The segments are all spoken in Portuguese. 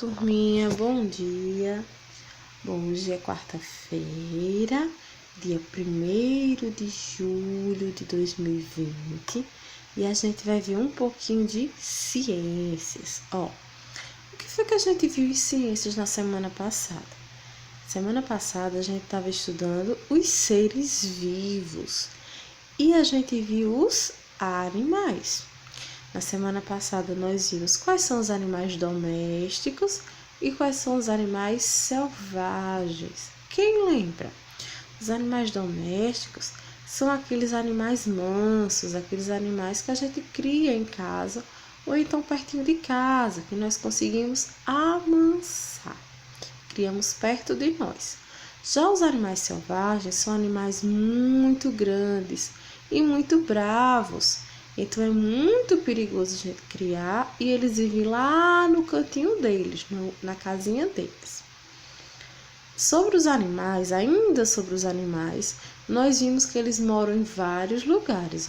turminha, bom dia. Bom, hoje é quarta-feira, dia 1º de julho de 2020 e a gente vai ver um pouquinho de ciências. O que foi que a gente viu em ciências na semana passada? Semana passada a gente estava estudando os seres vivos e a gente viu os animais. Na semana passada nós vimos quais são os animais domésticos e quais são os animais selvagens. Quem lembra? Os animais domésticos são aqueles animais mansos, aqueles animais que a gente cria em casa ou então pertinho de casa, que nós conseguimos amansar. Criamos perto de nós. Já os animais selvagens são animais muito grandes e muito bravos. Então é muito perigoso a gente criar e eles vivem lá no cantinho deles, na casinha deles. Ainda sobre os animais, nós vimos que eles moram em vários lugares.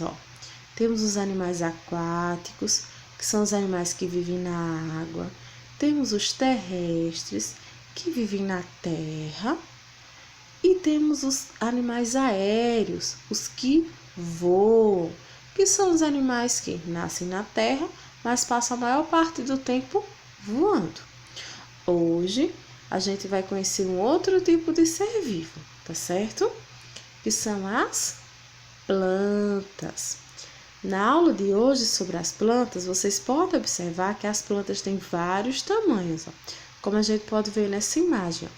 Temos os animais aquáticos, que são os animais que vivem na água. Temos os terrestres, que vivem na terra. E temos os animais aéreos, os que voam, que são os animais que nascem na terra, mas passam a maior parte do tempo voando. Hoje, a gente vai conhecer um outro tipo de ser vivo, tá certo? Que são as plantas. Na aula de hoje sobre as plantas, vocês podem observar que as plantas têm vários tamanhos, como a gente pode ver nessa imagem.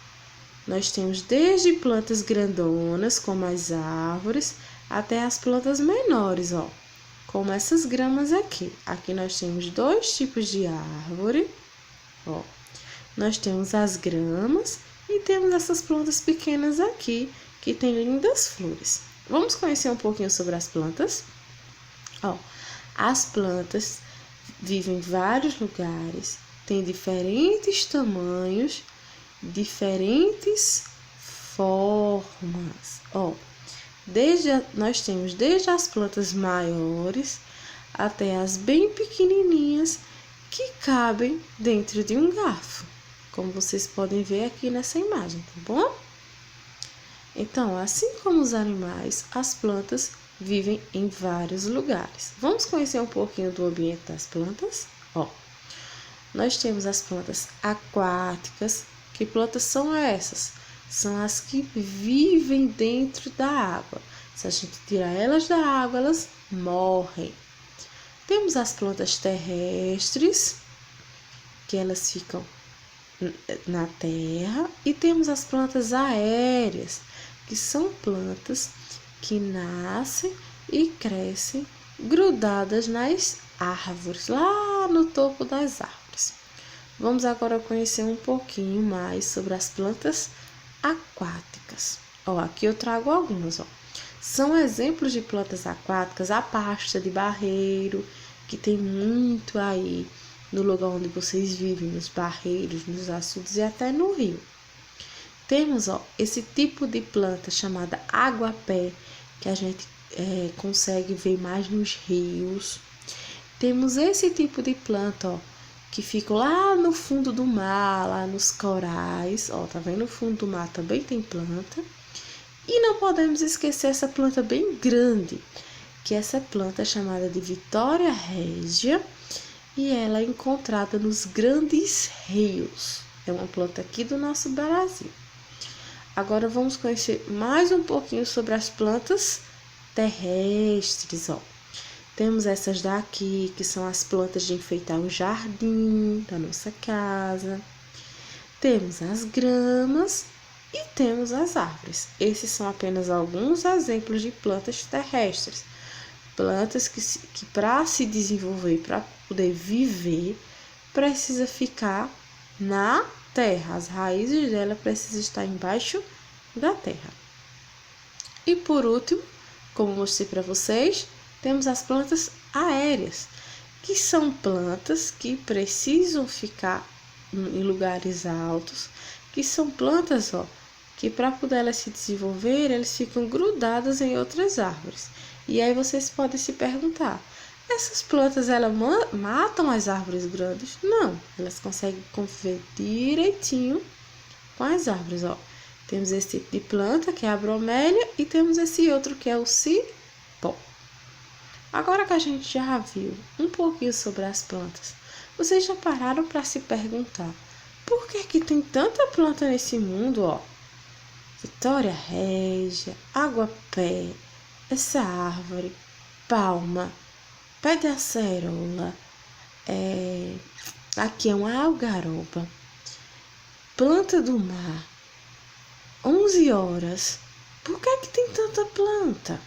Nós temos desde plantas grandonas, como as árvores, até as plantas menores, como essas gramas aqui. Aqui nós temos dois tipos de árvore, Nós temos as gramas e temos essas plantas pequenas aqui, que têm lindas flores. Vamos conhecer um pouquinho sobre as plantas? As plantas vivem em vários lugares, têm diferentes tamanhos, diferentes formas. Nós temos desde as plantas maiores até as bem pequenininhas que cabem dentro de um garfo, como vocês podem ver aqui nessa imagem, tá bom? Então, assim como os animais, as plantas vivem em vários lugares. Vamos conhecer um pouquinho do ambiente das plantas? Nós temos as plantas aquáticas. Que plantas são essas? São as que vivem dentro da água. Se a gente tirar elas da água, elas morrem. Temos as plantas terrestres, que elas ficam na terra. E temos as plantas aéreas, que são plantas que nascem e crescem grudadas nas árvores, lá no topo das árvores. Vamos agora conhecer um pouquinho mais sobre as plantas aquáticas. Aqui eu trago algumas. São exemplos de plantas aquáticas a pasta de barreiro, que tem muito aí no lugar onde vocês vivem, nos barreiros, nos açudes e até no rio. Temos esse tipo de planta chamada água-pé, que a gente consegue ver mais nos rios. Temos esse tipo de planta, que fica lá no fundo do mar, lá nos corais. Tá vendo? No fundo do mar também tem planta. E não podemos esquecer essa planta bem grande, que essa planta é chamada de Vitória Régia e ela é encontrada nos grandes rios. É uma planta aqui do nosso Brasil. Agora vamos conhecer mais um pouquinho sobre as plantas terrestres, Temos essas daqui, que são as plantas de enfeitar o jardim da nossa casa. Temos as gramas e temos as árvores. Esses são apenas alguns exemplos de plantas terrestres. Plantas que para se desenvolver, para poder viver, precisa ficar na terra. As raízes dela precisam estar embaixo da terra. E por último, como mostrei para vocês, temos as plantas aéreas, que são plantas que precisam ficar em lugares altos, que são plantas, que para poder elas se desenvolver, elas ficam grudadas em outras árvores. E aí vocês podem se perguntar, Essas plantas, elas matam as árvores grandes? Não, elas conseguem conviver direitinho com as árvores, ó. Temos esse tipo de planta, que é a bromélia, e temos esse outro, que é o cipó. Agora que a gente já viu um pouquinho sobre as plantas, vocês já pararam para se perguntar por que tem tanta planta nesse mundo, ó? Vitória Régia, água-pé, essa árvore, palma, pé de acerola, aqui é uma algaroba, planta do mar, 11 horas. Por que tem tanta planta?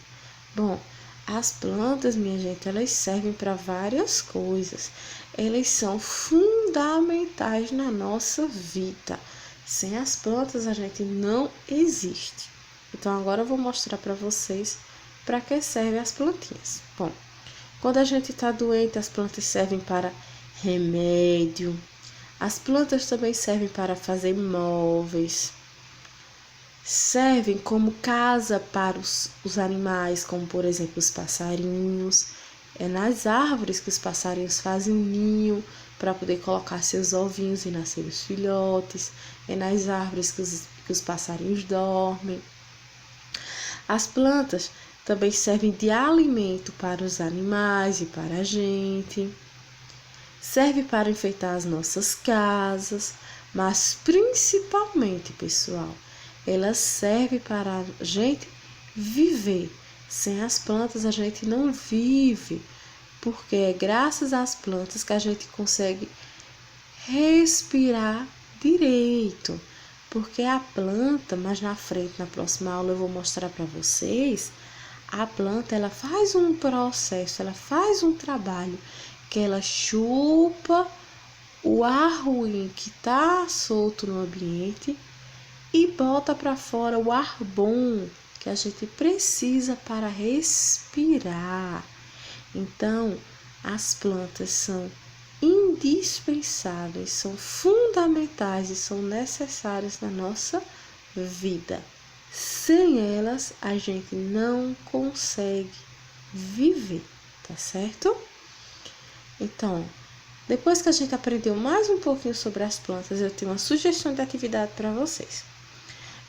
Bom, as plantas, minha gente, elas servem para várias coisas. Elas são fundamentais na nossa vida. Sem as plantas, a gente não existe. Então, agora eu vou mostrar para vocês para que servem as plantinhas. Bom, quando a gente está doente, as plantas servem para remédio. As plantas também servem para fazer móveis. Servem como casa para os animais, como por exemplo os passarinhos. É nas árvores que os passarinhos fazem ninho para poder colocar seus ovinhos e nascer os filhotes. É nas árvores que os passarinhos dormem. As plantas também servem de alimento para os animais e para a gente. Serve para enfeitar as nossas casas, mas principalmente, pessoal, ela serve para a gente viver. Sem as plantas a gente não vive, porque é graças às plantas que a gente consegue respirar direito. Porque a planta, mais na frente, na próxima aula eu vou mostrar para vocês, a planta ela faz um processo, ela faz um trabalho que ela chupa o ar ruim que está solto no ambiente e bota para fora o ar bom que a gente precisa para respirar. Então, as plantas são indispensáveis, são fundamentais e são necessárias na nossa vida. Sem elas, a gente não consegue viver, tá certo? Então, depois que a gente aprendeu mais um pouquinho sobre as plantas, eu tenho uma sugestão de atividade para vocês.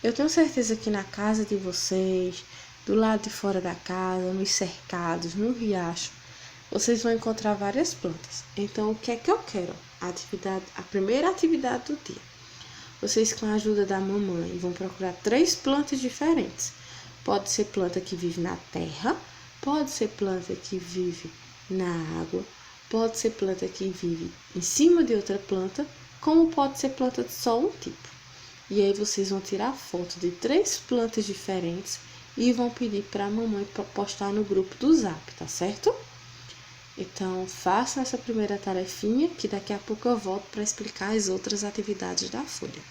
Eu tenho certeza que na casa de vocês, do lado de fora da casa, nos cercados, no riacho, vocês vão encontrar várias plantas. Então, o que é que eu quero? A primeira atividade do dia. Vocês, com a ajuda da mamãe, vão procurar 3 plantas diferentes. Pode ser planta que vive na terra, pode ser planta que vive na água, pode ser planta que vive em cima de outra planta, como pode ser planta de só um tipo. E aí vocês vão tirar foto de 3 plantas diferentes e vão pedir para a mamãe postar no grupo do Zap, tá certo? Então, façam essa primeira tarefinha, que daqui a pouco eu volto para explicar as outras atividades da folha.